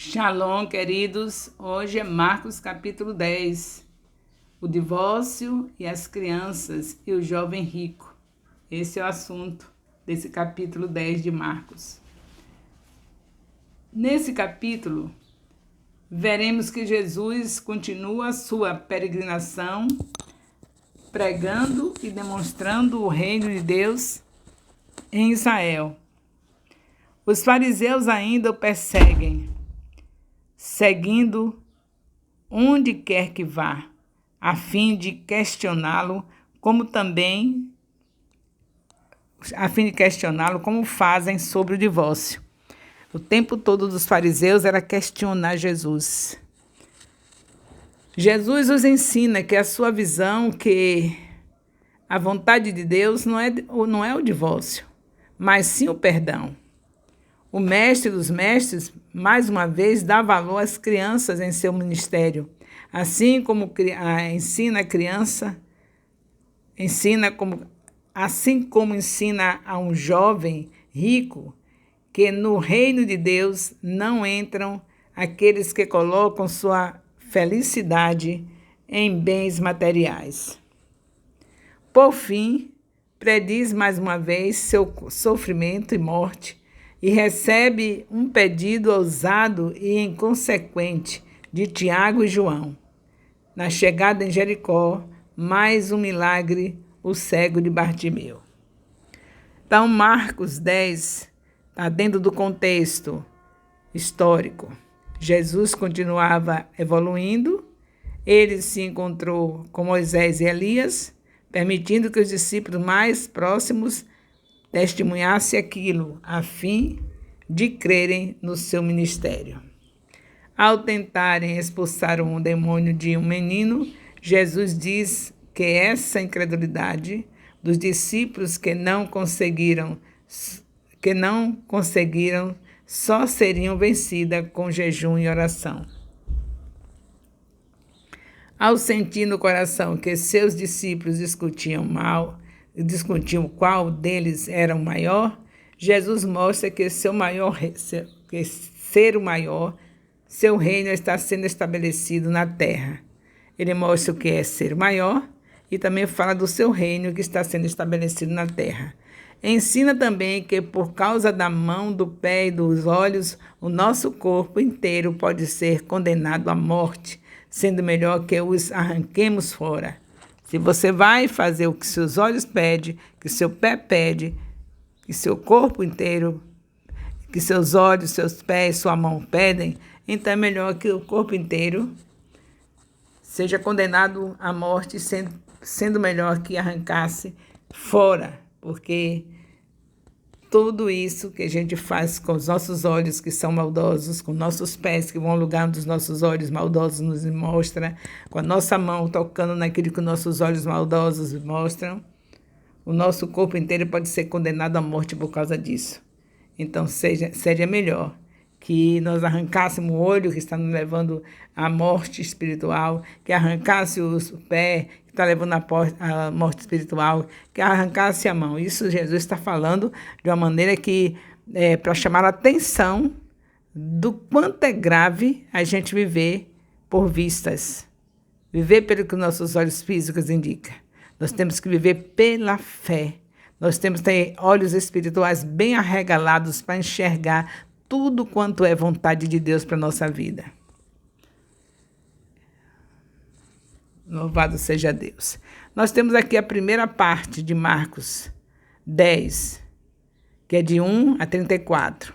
Shalom, queridos. Hoje é Marcos capítulo 10. O divórcio e as crianças e o jovem rico. Esse é o assunto desse capítulo 10 de Marcos. Nesse capítulo, veremos que Jesus continua sua peregrinação, pregando e demonstrando o reino de Deus em Israel. Os fariseus ainda o perseguem, seguindo onde quer que vá, a fim de questioná-lo, como fazem sobre o divórcio. O tempo todo dos fariseus era questionar Jesus. Jesus nos ensina que a sua visão, que a vontade de Deus não é o divórcio, mas sim o perdão. O mestre dos mestres, mais uma vez, dá valor às crianças em seu ministério. Assim como ensina a um jovem rico que no reino de Deus não entram aqueles que colocam sua felicidade em bens materiais. Por fim, prediz mais uma vez seu sofrimento e morte, e recebe um pedido ousado e inconsequente de Tiago e João. Na chegada em Jericó, mais um milagre, o cego de Bartimeu. Então, Marcos 10 está dentro do contexto histórico. Jesus continuava evoluindo, ele se encontrou com Moisés e Elias, permitindo que os discípulos mais próximos testemunhasse aquilo, a fim de crerem no seu ministério. Ao tentarem expulsar um demônio de um menino, Jesus diz que essa incredulidade dos discípulos que não conseguiram só seriam vencidas com jejum e oração. Ao sentir no coração que seus discípulos discutiam qual deles era o maior, Jesus mostra que ser o maior, seu reino está sendo estabelecido na terra. Ele mostra o que é ser maior e também fala do seu reino que está sendo estabelecido na terra. Ensina também que por causa da mão, do pé e dos olhos, o nosso corpo inteiro pode ser condenado à morte, sendo melhor que os arranquemos fora. Se você vai fazer o que seus olhos pedem, que seu pé pede, que seu corpo inteiro, que seus olhos, seus pés, sua mão pedem, então é melhor que o corpo inteiro seja condenado à morte, sendo melhor que arrancasse fora, porque tudo isso que a gente faz com os nossos olhos que são maldosos, com nossos pés que vão ao lugar onde os nossos olhos maldosos nos mostram, com a nossa mão tocando naquilo que os nossos olhos maldosos mostram, o nosso corpo inteiro pode ser condenado à morte por causa disso. Então, seria melhor que nós arrancássemos o olho que está nos levando à morte espiritual, que arrancasse o pé que está levando à morte espiritual, que arrancasse a mão. Isso Jesus está falando de uma maneira que para chamar a atenção do quanto é grave a gente viver por vistas, viver pelo que nossos olhos físicos indicam. Nós temos que viver pela fé. Nós temos que ter olhos espirituais bem arregalados para enxergar tudo quanto é vontade de Deus para a nossa vida. Louvado seja Deus. Nós temos aqui a primeira parte de Marcos 10, que é de 1 a 34.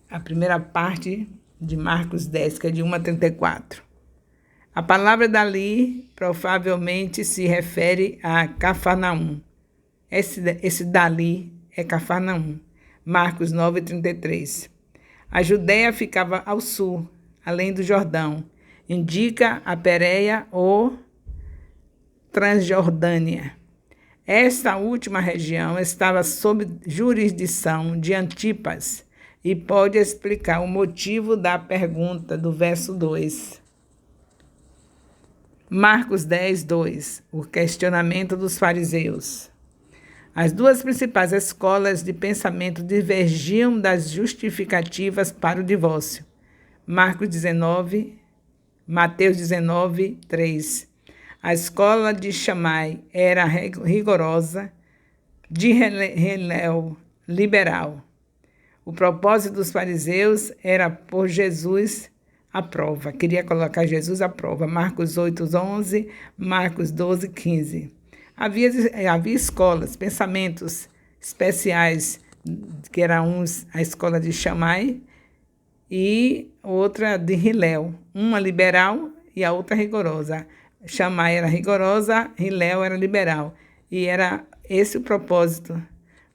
A primeira parte de Marcos 10, que é de 1 a 34. A palavra dali provavelmente se refere a Cafarnaum. Esse dali é Cafarnaum. Marcos 9, 33. A Judéia ficava ao sul, além do Jordão. Indica a Pérea ou Transjordânia. Esta última região estava sob jurisdição de Antipas e pode explicar o motivo da pergunta do verso 2. Marcos 10, 2. O questionamento dos fariseus. As duas principais escolas de pensamento divergiam das justificativas para o divórcio. Mateus 19, 3. A escola de Shammai era rigorosa, de Hillel liberal. O propósito dos fariseus era pôr Jesus à prova. Queria colocar Jesus à prova. Marcos 8, 11, Marcos 12, 15. Havia escolas, pensamentos especiais, que eram a escola de Shammai e outra de Hillel. Uma liberal e a outra rigorosa. Shammai era rigorosa, Hillel era liberal. E era esse o propósito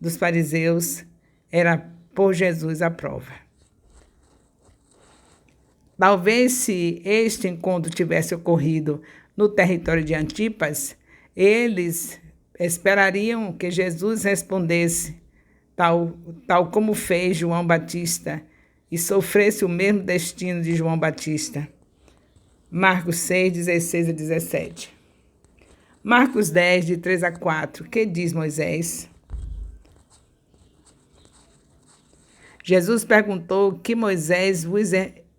dos fariseus, era pôr Jesus à prova. Talvez se este encontro tivesse ocorrido no território de Antipas, eles esperariam que Jesus respondesse, tal como fez João Batista, e sofresse o mesmo destino de João Batista. Marcos 6, 16 a 17. Marcos 10, de 3 a 4. Que diz Moisés? Jesus perguntou o que Moisés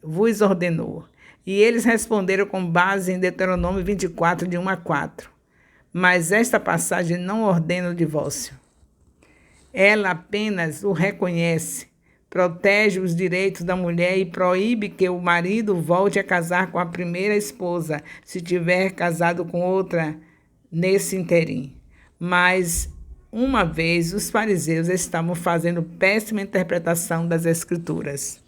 vos ordenou. E eles responderam com base em Deuteronômio 24, de 1 a 4. Mas esta passagem não ordena o divórcio. Ela apenas o reconhece, protege os direitos da mulher e proíbe que o marido volte a casar com a primeira esposa, se tiver casado com outra nesse interim. Mas, uma vez, os fariseus estavam fazendo péssima interpretação das Escrituras.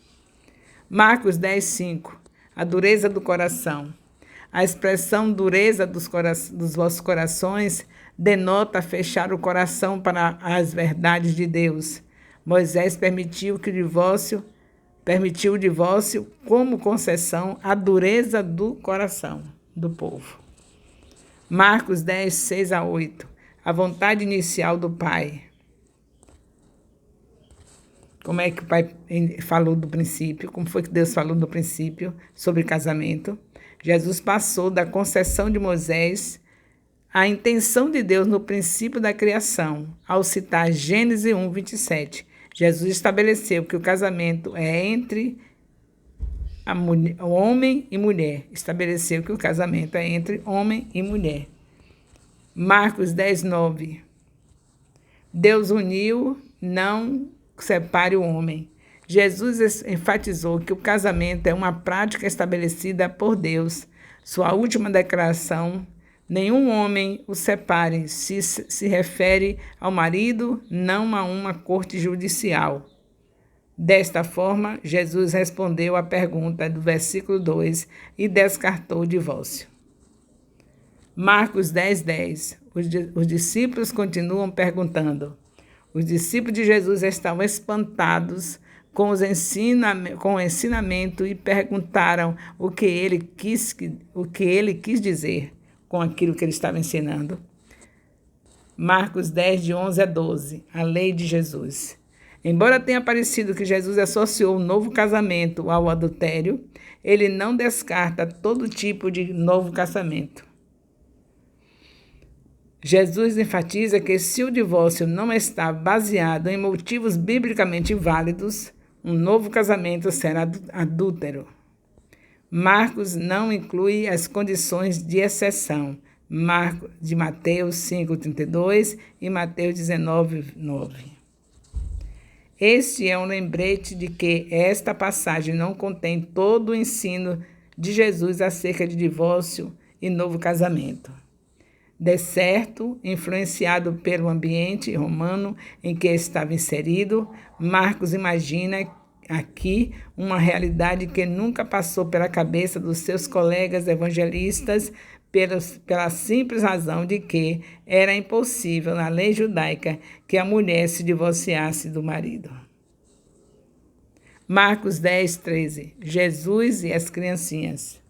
Marcos 10, 5. A dureza do coração. A expressão dureza dos vossos corações denota fechar o coração para as verdades de Deus. Moisés permitiu o divórcio como concessão à dureza do coração do povo. Marcos 10, 6 a 8. A vontade inicial do Pai. Como é que o Pai falou do princípio? Como foi que Deus falou no princípio sobre casamento? Jesus passou da concessão de Moisés à intenção de Deus no princípio da criação, ao citar Gênesis 1, 27. Jesus estabeleceu que o casamento é entre o homem e mulher. Estabeleceu que o casamento é entre homem e mulher. Marcos 10, 9. Deus uniu, não separe o homem. Jesus enfatizou que o casamento é uma prática estabelecida por Deus. Sua última declaração, nenhum homem o separe, se refere ao marido, não a uma corte judicial. Desta forma, Jesus respondeu à pergunta do versículo 2 e descartou o divórcio. Marcos 10, 10. Os discípulos continuam perguntando. Os discípulos de Jesus estavam espantados com o ensinamento e perguntaram o que ele quis dizer com aquilo que ele estava ensinando. Marcos 10, de 11 a 12, a lei de Jesus. Embora tenha parecido que Jesus associou o novo casamento ao adultério, ele não descarta todo tipo de novo casamento. Jesus enfatiza que se o divórcio não está baseado em motivos biblicamente válidos, um novo casamento será adúltero. Marcos não inclui as condições de exceção, de Mateus 5,32 e Mateus 19, 9. Este é um lembrete de que esta passagem não contém todo o ensino de Jesus acerca de divórcio e novo casamento. De certo, influenciado pelo ambiente romano em que estava inserido, Marcos imagina aqui uma realidade que nunca passou pela cabeça dos seus colegas evangelistas, pela simples razão de que era impossível na lei judaica que a mulher se divorciasse do marido. Marcos 10, 13. Jesus e as criancinhas.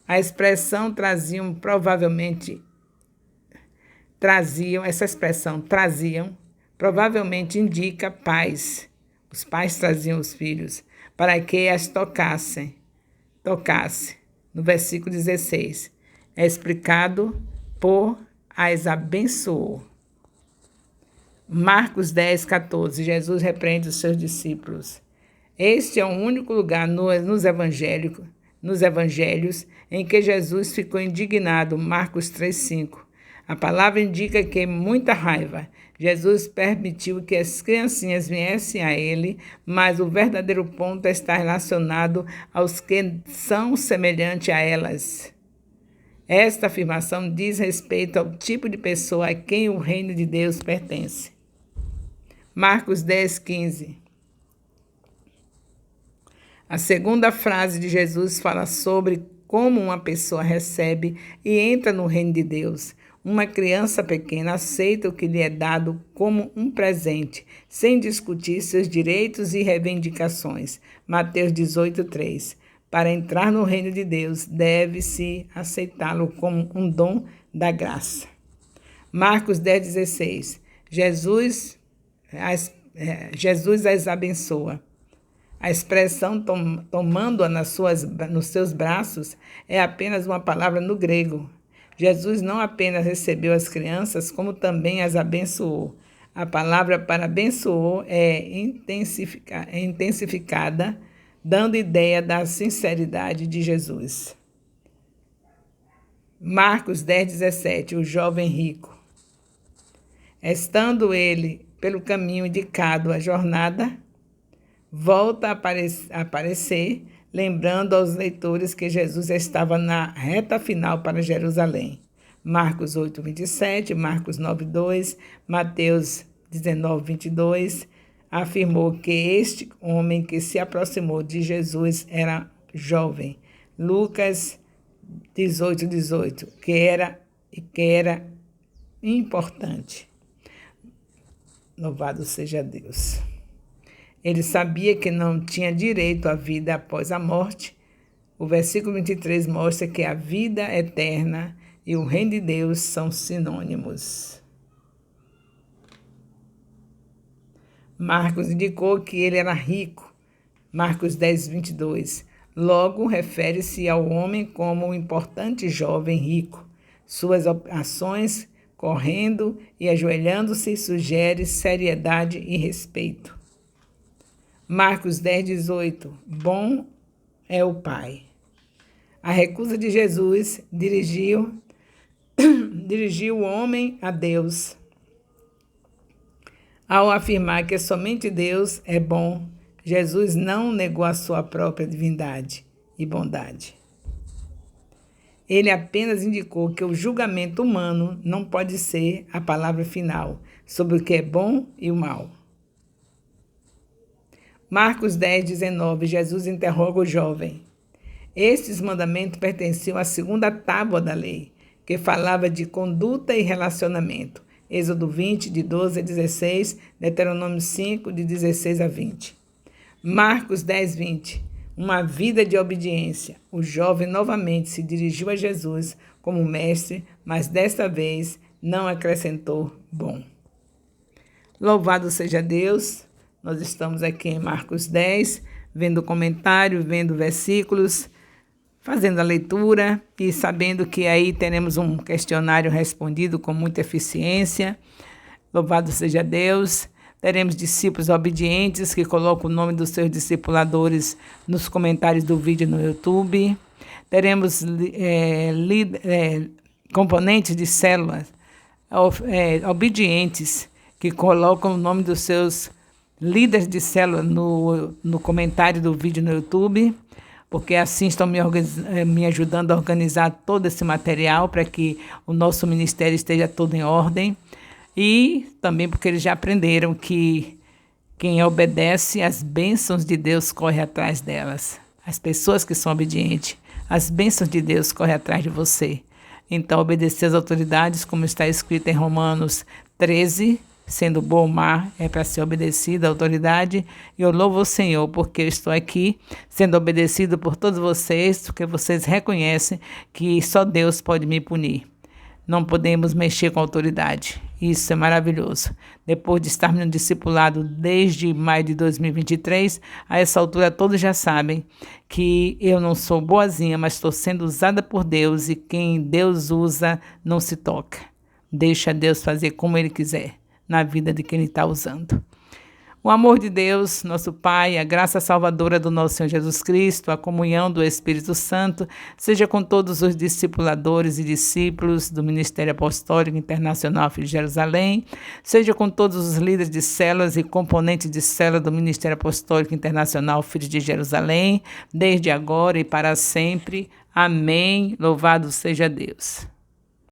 A expressão traziam, provavelmente indica pais. Os pais traziam os filhos para que as tocasse. No versículo 16, é explicado por as abençoou. Marcos 10, 14. Jesus repreende os seus discípulos. Este é o único lugar nos evangelhos em que Jesus ficou indignado. Marcos 3, 5. A palavra indica que muita raiva. Jesus permitiu que as criancinhas viessem a ele, mas o verdadeiro ponto está relacionado aos que são semelhantes a elas. Esta afirmação diz respeito ao tipo de pessoa a quem o reino de Deus pertence. Marcos 10, 15. A segunda frase de Jesus fala sobre como uma pessoa recebe e entra no reino de Deus. Uma criança pequena aceita o que lhe é dado como um presente, sem discutir seus direitos e reivindicações. Mateus 18, 3. Para entrar no reino de Deus, deve-se aceitá-lo como um dom da graça. Marcos 10, 16. Jesus as abençoa. A expressão tomando-a nos seus braços é apenas uma palavra no grego. Jesus não apenas recebeu as crianças, como também as abençoou. A palavra para abençoou é intensificada, dando ideia da sinceridade de Jesus. Marcos 10, 17. O jovem rico. Estando ele pelo caminho indicado à jornada, volta a aparecer, lembrando aos leitores que Jesus estava na reta final para Jerusalém. Marcos 8, 27, Marcos 9, 2, Mateus 19, 22, afirmou que este homem que se aproximou de Jesus era jovem. Lucas 18, 18, que era importante. Louvado seja Deus. Ele sabia que não tinha direito à vida após a morte. O versículo 23 mostra que a vida eterna e o reino de Deus são sinônimos. Marcos indicou que ele era rico. Marcos 10, 22. Logo, refere-se ao homem como um importante jovem rico. Suas ações, correndo e ajoelhando-se, sugere seriedade e respeito. Marcos 10, 18. Bom é o Pai. A recusa de Jesus dirigiu o homem a Deus. Ao afirmar que somente Deus é bom, Jesus não negou a sua própria divindade e bondade. Ele apenas indicou que o julgamento humano não pode ser a palavra final sobre o que é bom e o mal. Marcos 10, 19, Jesus interroga o jovem. Estes mandamentos pertenciam à segunda tábua da lei, que falava de conduta e relacionamento. Êxodo 20, de 12 a 16, Deuteronômio 5, de 16 a 20. Marcos 10, 20. Uma vida de obediência. O jovem novamente se dirigiu a Jesus como mestre, mas desta vez não acrescentou bom. Louvado seja Deus! Nós estamos aqui em Marcos 10, vendo o comentário, vendo versículos, fazendo a leitura e sabendo que aí teremos um questionário respondido com muita eficiência. Louvado seja Deus! Teremos discípulos obedientes que colocam o nome dos seus discipuladores nos comentários do vídeo no YouTube. Teremos componentes de células obedientes que colocam o nome dos seus líderes de célula no comentário do vídeo no YouTube, porque assim estão me ajudando a organizar todo esse material para que o nosso ministério esteja todo em ordem. E também porque eles já aprenderam que quem obedece, as bênçãos de Deus correm atrás delas. As pessoas que são obedientes, as bênçãos de Deus correm atrás de você. Então, obedecer às autoridades, como está escrito em Romanos 13, sendo bom ou má, é para ser obedecido à autoridade. E eu louvo o Senhor, porque eu estou aqui sendo obedecido por todos vocês, porque vocês reconhecem que só Deus pode me punir. Não podemos mexer com a autoridade. Isso é maravilhoso. Depois de estarmos no discipulado desde maio de 2023, a essa altura todos já sabem que eu não sou boazinha, mas estou sendo usada por Deus e quem Deus usa não se toca. Deixa Deus fazer como Ele quiser. na vida de quem Ele está usando. O amor de Deus, nosso Pai, a graça salvadora do nosso Senhor Jesus Cristo, a comunhão do Espírito Santo, seja com todos os discipuladores e discípulos do Ministério Apostólico Internacional Filho de Jerusalém, seja com todos os líderes de células e componentes de célula do Ministério Apostólico Internacional Filho de Jerusalém, desde agora e para sempre. Amém. Louvado seja Deus.